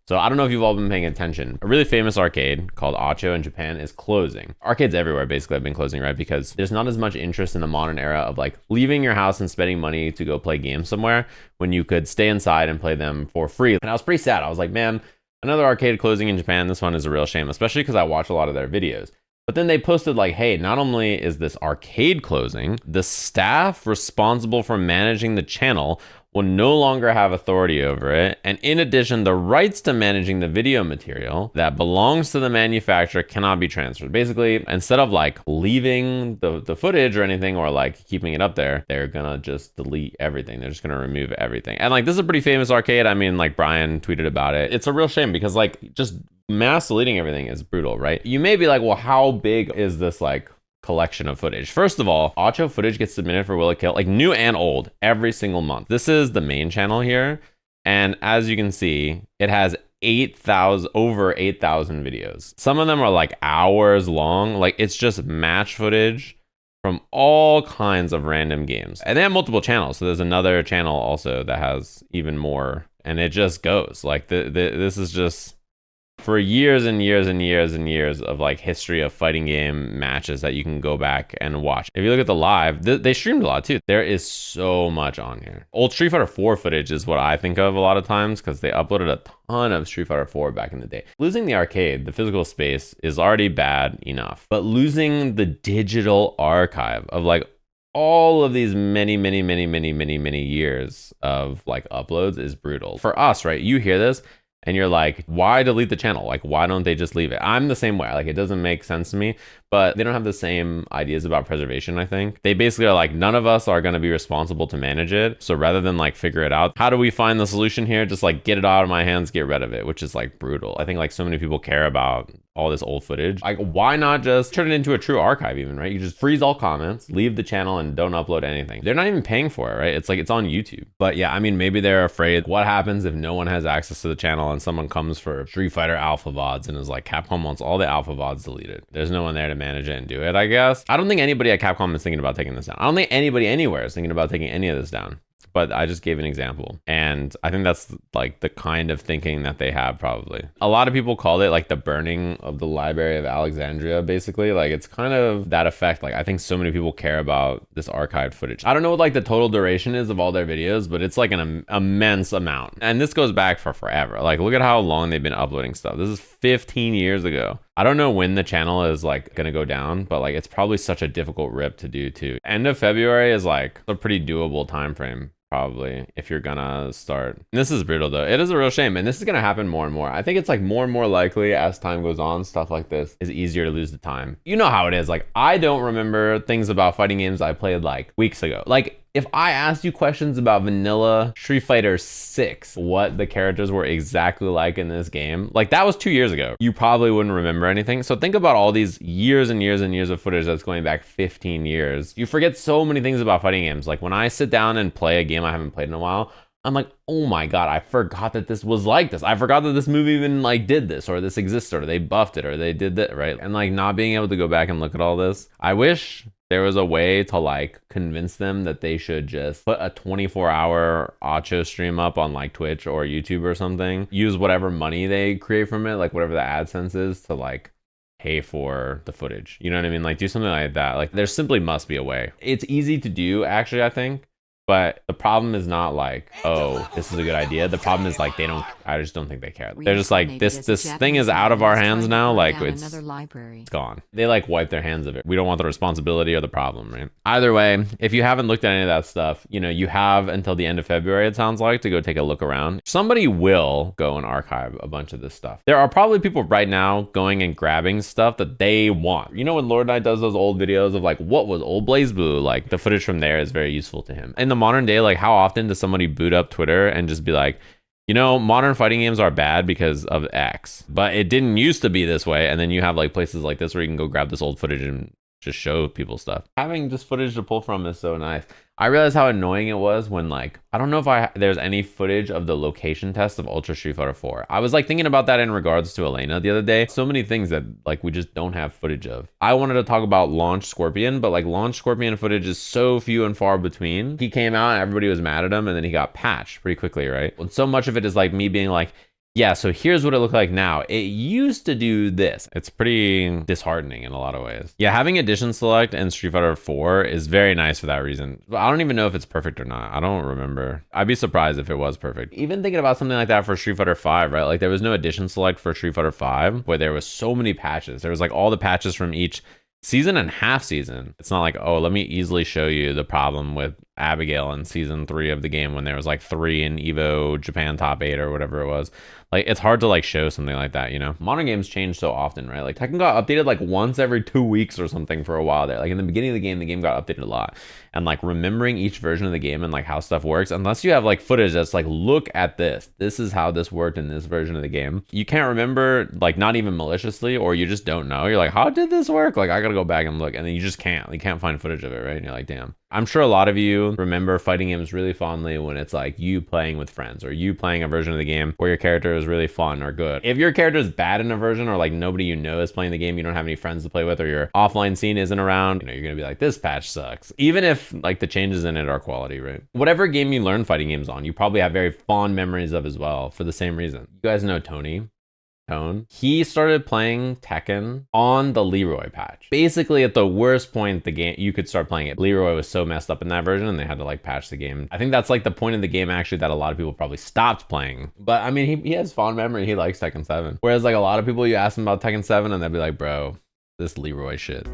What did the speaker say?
So I don't know if you've all been paying attention. A really famous arcade called a-cho in Japan is closing. Arcades everywhere basically have been closing, right? Because there's not as much interest in the modern era of like leaving your house and spending money to go play games somewhere when you could stay inside and play them for free. And I was pretty sad. I was like, man, another arcade closing in Japan. This one is a real shame, especially because I watch a lot of their videos. But then they posted like, hey, not only is this arcade closing, the staff responsible for managing the channel will no longer have authority over it. And in addition, the rights to managing the video material that belongs to the manufacturer cannot be transferred. Basically, instead of like leaving the footage or anything or like keeping it up there, they're gonna just delete everything. They're just gonna remove everything. And like, this is a pretty famous arcade. I mean, like Brian tweeted about it. It's a real shame because like just mass deleting everything is brutal, right? You may be like, well, how big is this like collection of footage? First of all, a-cho footage gets submitted for Will It Kill, like new and old, every single month. This is the main channel here. And as you can see, it has over 8,000 videos. Some of them are like hours long. Like it's just match footage from all kinds of random games. And they have multiple channels. So there's another channel also that has even more. And it just goes like this is just for years and years and years and years of like history of fighting game matches that you can go back and watch. If you look at the live, they streamed a lot too. There is so much on here. Old Street Fighter 4 footage is what I think of a lot of times because they uploaded a ton of Street Fighter 4 back in the day. Losing the arcade, the physical space, is already bad enough. But losing the digital archive of like all of these many years of like uploads is brutal. For us, right? You hear this and you're like, why delete the channel? Like, why don't they just leave it? I'm the same way. Like, it doesn't make sense to me, but they don't have the same ideas about preservation, I think. They basically are like, none of us are going to be responsible to manage it. So rather than like figure it out, how do we find the solution here? Just like get it out of my hands, get rid of it, which is like brutal. I think like so many people care about all this old footage. Like, why not just turn it into a true archive even, right? You just freeze all comments, leave the channel and don't upload anything. They're not even paying for it, right? It's like, it's on YouTube. But yeah, I mean, maybe they're afraid what happens if no one has access to the channel and someone comes for Street Fighter Alpha VODs and is like, Capcom wants all the Alpha VODs deleted. There's no one there to manage it and do it, I guess. I don't think anybody at Capcom is thinking about taking this down. I don't think anybody anywhere is thinking about taking any of this down. But I just gave an example. And I think that's like the kind of thinking that they have probably. A lot of people called it like the burning of the Library of Alexandria, basically. Like it's kind of that effect. Like I think so many people care about this archived footage. I don't know what like the total duration is of all their videos, but it's like an immense amount. And this goes back for forever. Like look at how long they've been uploading stuff. This is 15 years ago. I don't know when the channel is like gonna go down, but like it's probably such a difficult rip to do too. End of February is like a pretty doable time frame. Probably if you're gonna start. And this is brutal though. It is a real shame, and this is gonna happen more and more. I think it's like more and more likely as time goes on, stuff like this is easier to lose the time. You know how it is. Like I don't remember things about fighting games I played like weeks ago. Like if I asked you questions about vanilla Street Fighter 6, what the characters were exactly like in this game, like that was 2 years ago. You probably wouldn't remember anything. So think about all these years and years and years of footage that's going back 15 years. You forget so many things about fighting games. Like when I sit down and play a game I haven't played in a while, I'm like, oh my God, I forgot that this was like this. I forgot that this movie even like did this, or this existed, or they buffed it, or they did that, right? And like not being able to go back and look at all this. I wish there was a way to like convince them that they should just put a 24-hour a-cho stream up on like Twitch or YouTube or something. Use whatever money they create from it, like whatever the AdSense is, to like pay for the footage. You know what I mean? Like do something like that. Like there simply must be a way. It's easy to do actually, I think. But the problem is not like, oh, this is a good idea. The problem is like I just don't think they care. They're just like, this thing is out of our hands now. Like it's gone. They like wipe their hands of it. We don't want the responsibility or the problem, right? Either way, if you haven't looked at any of that stuff, you know, you have until the end of February, it sounds like, to go take a look around. Somebody will go and archive a bunch of this stuff. There are probably people right now going and grabbing stuff that they want. You know, when Lord Knight does those old videos of like, what was old BlazBlue? Like the footage from there is very useful to him. In the modern day, like how often does somebody boot up Twitter and just be like, you know, modern fighting games are bad because of X, but it didn't used to be this way. And then you have like places like this where you can go grab this old footage and just show people stuff. Having just footage to pull from is so nice. I realized how annoying it was when like, I don't know if there's any footage of the location test of Ultra Street Fighter 4. I was like thinking about that in regards to Elena the other day. So many things that like we just don't have footage of. I wanted to talk about Launch Scorpion, but like Launch Scorpion footage is so few and far between. He came out and everybody was mad at him and then he got patched pretty quickly, right? And so much of it is like me being like, Yeah, so here's what it looked like now. It used to do this. It's pretty disheartening in a lot of ways. Yeah, having Edition Select in Street Fighter 4 is very nice for that reason. But I don't even know if it's perfect or not. I don't remember. I'd be surprised if it was perfect. Even thinking about something like that for Street Fighter 5, right? Like there was no Edition Select for Street Fighter 5, where there was so many patches. There was like all the patches from each season and half season. It's not like, oh, let me easily show you the problem with Abigail in season 3 of the game when there was like 3 in Evo Japan top 8 or whatever it was. Like it's hard to like show something like that, you know? Modern games change so often, right? Like Tekken got updated like once every 2 weeks or something for a while there. Like in the beginning of the game got updated a lot. And like remembering each version of the game and like how stuff works, unless you have like footage that's like, look at this. This is how this worked in this version of the game. You can't remember, like not even maliciously, or you just don't know. You're like, how did this work? Like I gotta go back and look, and then you just can't. You can't find footage of it, right? And you're like, damn. I'm sure a lot of you remember fighting games really fondly when it's like you playing with friends or you playing a version of the game where your character is really fun or good. If your character is bad in a version, or like nobody you know is playing the game, you don't have any friends to play with, or your offline scene isn't around, you know, you're gonna be like, this patch sucks. Even if like the changes in it are quality, right? Whatever game you learn fighting games on, you probably have very fond memories of as well for the same reason. You guys know Tone. He started playing Tekken on the Leroy patch. Basically at the worst point the game you could start playing it. Leroy was so messed up in that version and they had to like patch the game. I think that's like the point of the game actually that a lot of people probably stopped playing. But I mean, he has fond memory. He likes Tekken 7. Whereas like a lot of people, you ask him about Tekken 7 and they'll be like, bro, this Leroy shit.